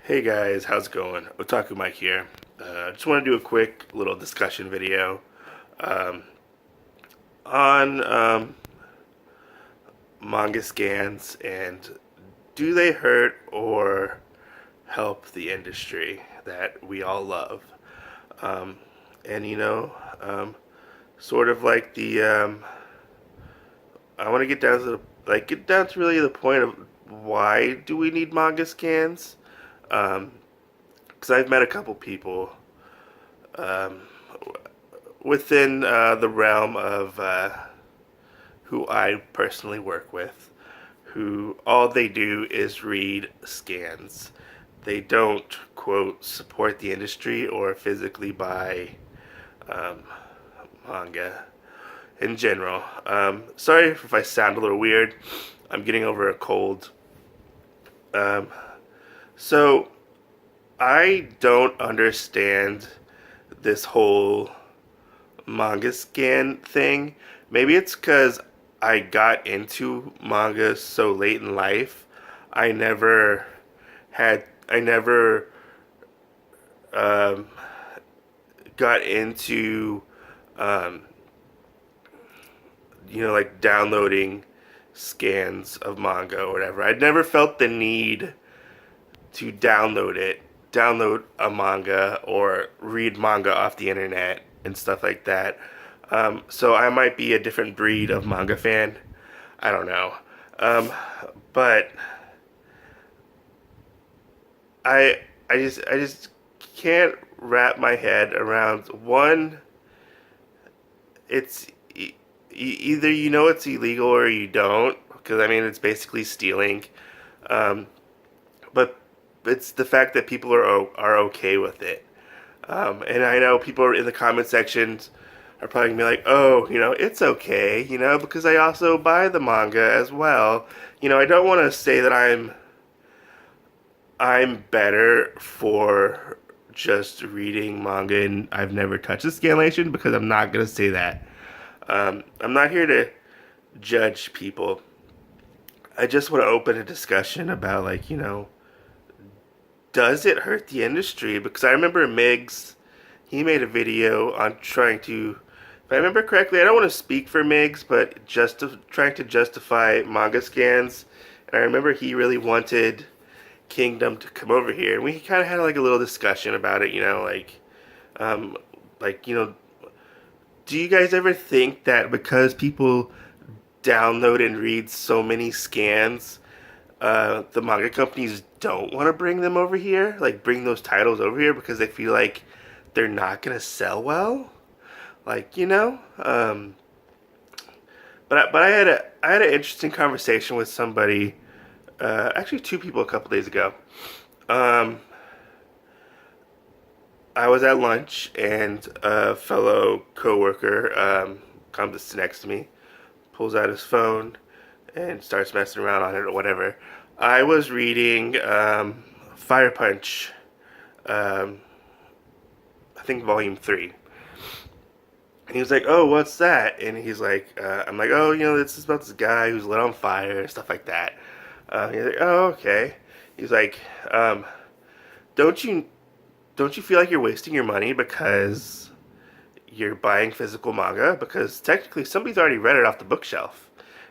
Hey guys, how's it going? Otaku Mike here. Just want to do a quick little discussion video um, on manga scans and do they hurt or help the industry that we all love? Um, and sort of like I want to get down to get down to really the point of why do we need manga scans? Because I've met a couple people um, within the realm of who I personally work with, who all they do is read scans. They don't, quote, support the industry or physically buy um, manga in general. Sorry if I sound a little weird. I'm getting over a cold. Um, so, I don't understand this whole manga scan thing. Maybe it's because I got into manga so late in life. I never um, got into, um, like downloading scans of manga or whatever. I'd never felt the need to download a manga or read manga off the internet and stuff like that. So I might be a different breed of manga fan. I don't know. But I just can't wrap my head around one. It's either it's illegal or you don't, because I mean it's basically stealing. Um, but it's the fact that people are okay with it. And I know people are in the comment sections are probably gonna be like, oh, it's okay, because I also buy the manga as well. I don't want to say that I'm better for just reading manga and I've never touched a scanlation, because I'm not gonna say that. I'm not here to judge people. I just want to open a discussion about does it hurt the industry? Because I remember Miggs, he made a video on trying to, if I remember correctly, I don't want to speak for Miggs, but trying to justify manga scans. And I remember he really wanted Kingdom to come over here, and we kind of had like a little discussion about it. Um, like do you guys ever think that because people download and read so many scans, the manga companies don't want to bring them over here, like bring those titles over here because they feel like they're not gonna sell well, but I had an interesting conversation with somebody, actually two people a couple days ago. Um, I was at lunch and a fellow coworker comes next to me, pulls out his phone, and starts messing around on it or whatever. I was reading Fire Punch, um, I think volume 3. And he was like, "Oh, what's that?" And he's like, "I'm like, oh, this is about this guy who's lit on fire and stuff like that." He's like, "Oh, okay." He's like, "Don't you don't you feel like you're wasting your money because you're buying physical manga? Because technically somebody's already read it off the bookshelf."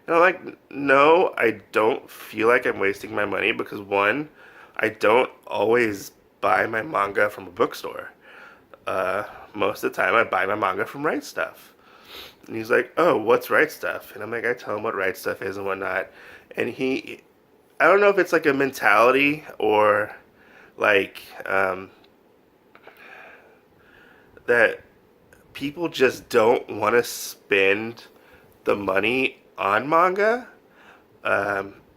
And I'm like, "No, I don't feel like I'm wasting my money because one, I don't always buy my manga from a bookstore. Most of the time I buy my manga from Right Stuff." And he's like, "Oh, what's Right Stuff?" And I'm like, I tell him what Right Stuff is and whatnot. And I don't know if it's like a mentality or like that people just don't want to spend the money on manga.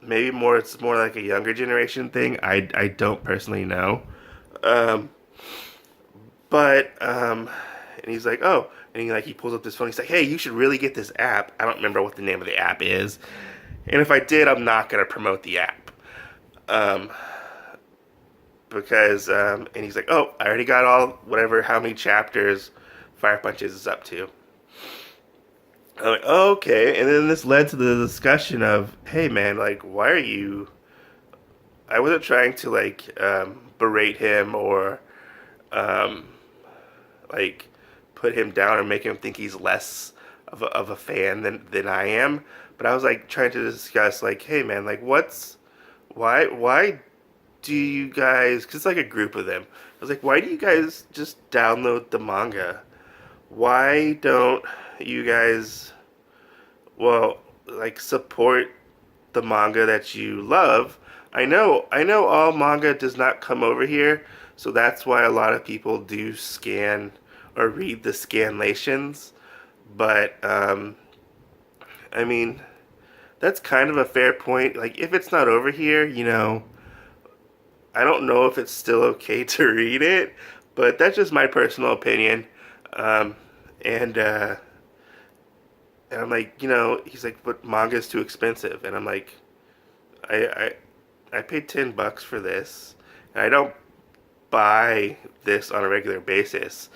Maybe it's more like a younger generation thing. I don't personally know. Um, but and he's like, "Oh," and he pulls up this phone. He's like, "Hey, you should really get this app." I don't remember what the name of the app is, and if I did, I'm not gonna promote the app. Um, because and he's like, "Oh, I already got all whatever how many chapters Fire Punches is up to." I'm like, "Oh, okay," and then this led to the discussion of, "Hey, man, like, why are you?" I wasn't trying to berate him or um, like put him down or make him think he's less of a fan than I am. But I was like trying to discuss like, hey man, like why do you guys? Cause it's like a group of them. I was like, why do you guys just download the manga? Why don't you guys, well, like support the manga that you love? I know all manga does not come over here, so that's why a lot of people do scan or read the scanlations. But I mean, that's kind of a fair point. Like if it's not over here, I don't know if it's still okay to read it, but that's just my personal opinion. Um, and and I'm like, he's like, but manga's too expensive, and I'm like, I I paid $10 for this, and I don't buy this on a regular basis.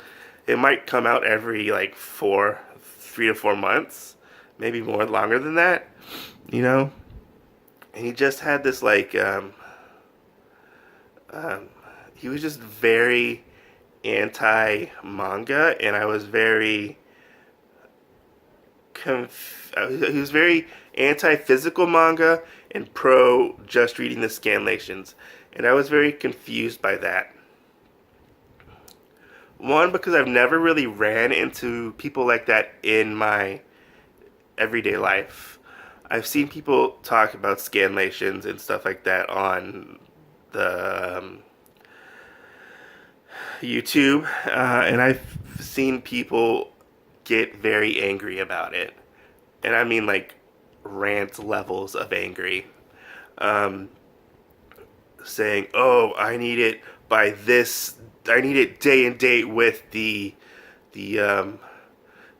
It might come out every like 3 to 4 months, maybe more longer than that, you know. And he just had this like um, he was just very anti manga, and I was very he was very anti physical manga and pro just reading the scanlations, and I was very confused by that. One, because I've never really ran into people like that in my everyday life. I've seen people talk about scanlations and stuff like that on the YouTube, and I've seen people get very angry about it. And I mean like rant levels of angry. Um, Saying, "Oh, I need it by this. I need it day and date with the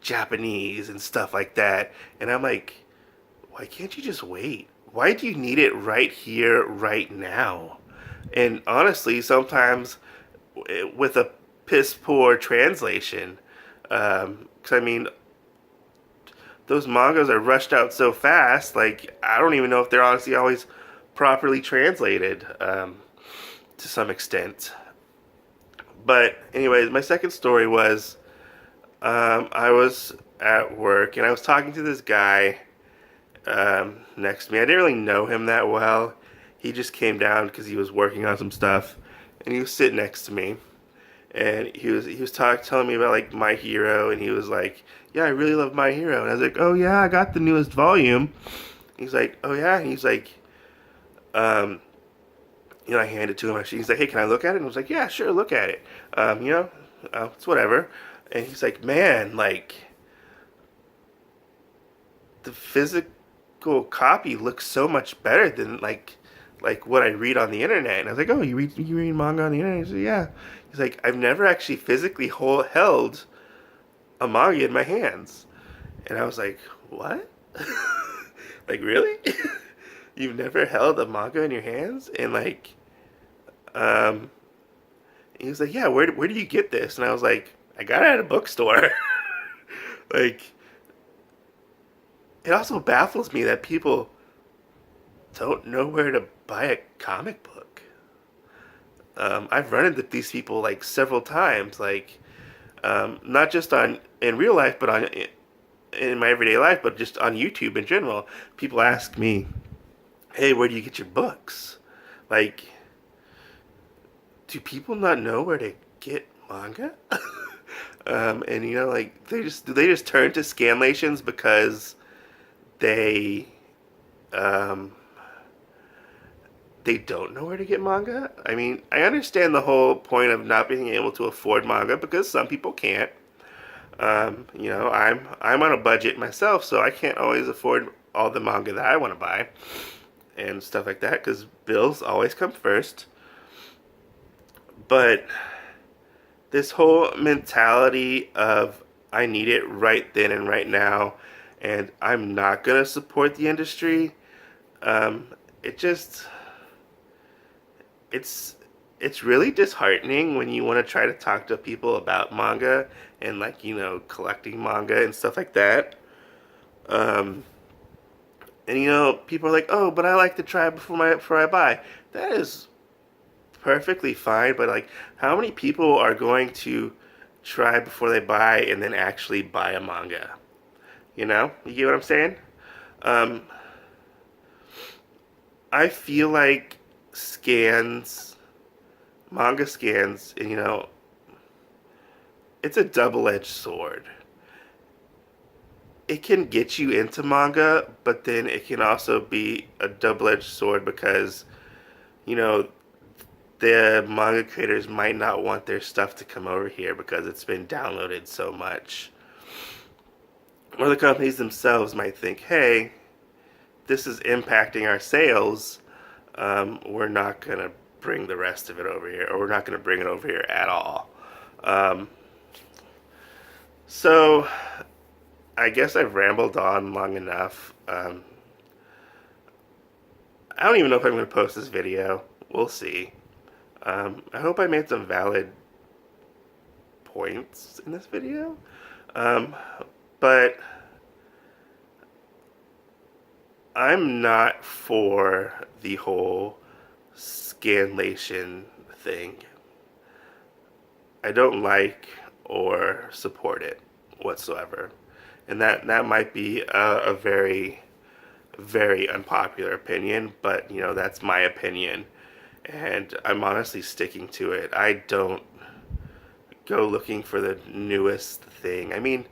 Japanese and stuff like that." And I'm like, why can't you just wait? Why do you need it right here, right now? And honestly, sometimes with a piss poor translation, because I mean, those mangas are rushed out so fast. Like I don't even know if they're honestly always properly translated to some extent. But anyways, my second story was I was at work and I was talking to this guy next to me. I didn't really know him that well. He just came down because he was working on some stuff, and he was sitting next to me. And he was telling me about like My Hero, and he was like, "Yeah, I really love My Hero." And I was like, "Oh yeah, I got the newest volume." He's like, "Oh yeah," and he's like, um, I handed it to him. He's like, "Hey, can I look at it?" And I was like, "Yeah, sure, look at it." It's whatever. And he's like, "Man, like the physical copy looks so much better than like what I read on the internet." And I was like, "Oh, you read manga on the internet?" He said, "Yeah." He's like, "I've never actually physically held a manga in my hands." And I was like, "What?" Like, really? You've never held a manga in your hands? And like, um, he was like, "Yeah, where do you get this?" And I was like, "I got it at a bookstore." Like, it also baffles me that people don't know where to buy a comic book. I've run into these people like several times, like not just on in real life, but in my everyday life, but just on YouTube in general. People ask me, "Hey, where do you get your books?" Like, do people not know where to get manga? And like they just turn to scanlations because they um, they don't know where to get manga. I mean, I understand the whole point of not being able to afford manga because some people can't. I'm on a budget myself, so I can't always afford all the manga that I want to buy and stuff like that because bills always come first. But this whole mentality of I need it right then and right now, and I'm not gonna support the industry. Um, it just it's it's really disheartening when you want to try to talk to people about manga and like collecting manga and stuff like that. Um, and people are like, "Oh, but I like to try before I buy." That is perfectly fine, but like, how many people are going to try before they buy and then actually buy a manga? You know? You get what I'm saying? Um, I feel like scans, manga scans, you know, it's a double-edged sword. It can get you into manga, but then it can also be a double-edged sword because, you know, the manga creators might not want their stuff to come over here because it's been downloaded so much. Or the companies themselves might think, hey, this is impacting our sales. We're not going to bring the rest of it over here, or we're not going to bring it over here at all. Um, so I guess I've rambled on long enough. I don't even know if I'm going to post this video. We'll see. I hope I made some valid points in this video. But I'm not for the whole scanlation thing. I don't like or support it whatsoever. And that might be a very, very unpopular opinion, but you know, that's my opinion. And I'm honestly sticking to it. I don't go looking for the newest thing. I mean,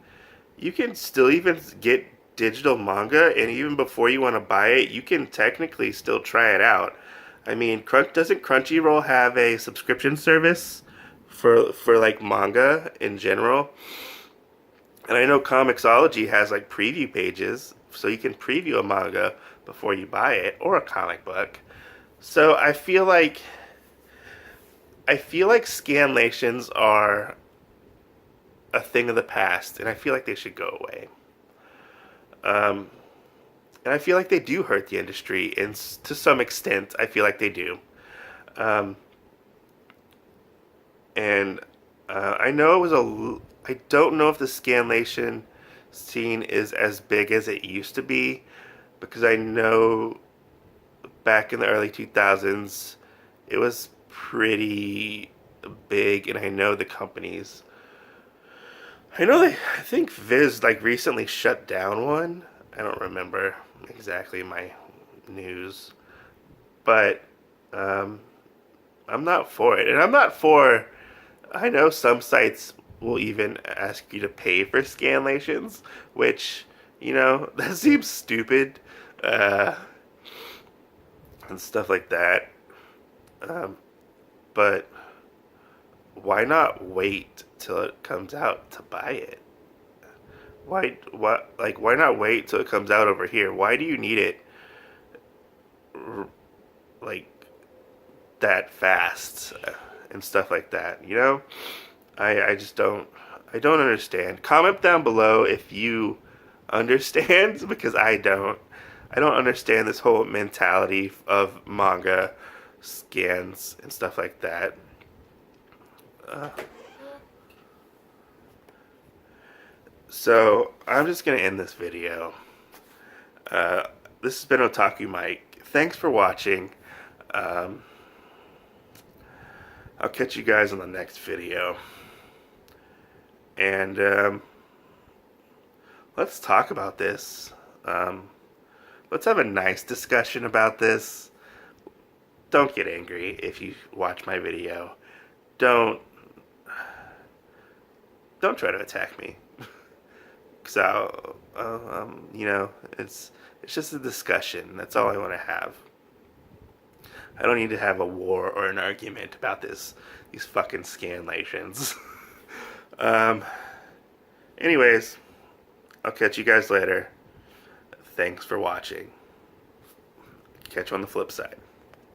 you can still even get digital manga, and even before you want to buy it, you can technically still try it out. I mean, doesn't Crunchyroll have a subscription service for like manga in general? And I know Comixology has like preview pages, so you can preview a manga before you buy it, or a comic book. So I feel like scanlations are a thing of the past, and I feel like they should go away. And I feel like they do hurt the industry, and to some extent, I feel like they do. Um, and I know it was I don't know if the scanlation scene is as big as it used to be, because I know back in the early 2000s, it was pretty big, and I know the companies. I think Viz like recently shut down one. I don't remember exactly my news, but um, I'm not for it, and I'm not for. I know some sites will even ask you to pay for scanlations, which, you know, that seems stupid, uh, and stuff like that. Um, but why not wait till it comes out to buy it? Why not wait till it comes out over here? Why do you need it like that fast and stuff like that? You know, I just I don't understand. Comment down below if you understand because I don't understand this whole mentality of manga scans and stuff like that. So I'm just gonna end this video. This has been Otaku Mike. Thanks for watching. Um, I'll catch you guys on the next video. And let's talk about this. Let's have a nice discussion about this. Don't get angry if you watch my video. Don't try to attack me. So, you know, it's just a discussion. That's all I want to have. I don't need to have a war or an argument about these fucking scanlations. Anyways, I'll catch you guys later. Thanks for watching. Catch you on the flip side.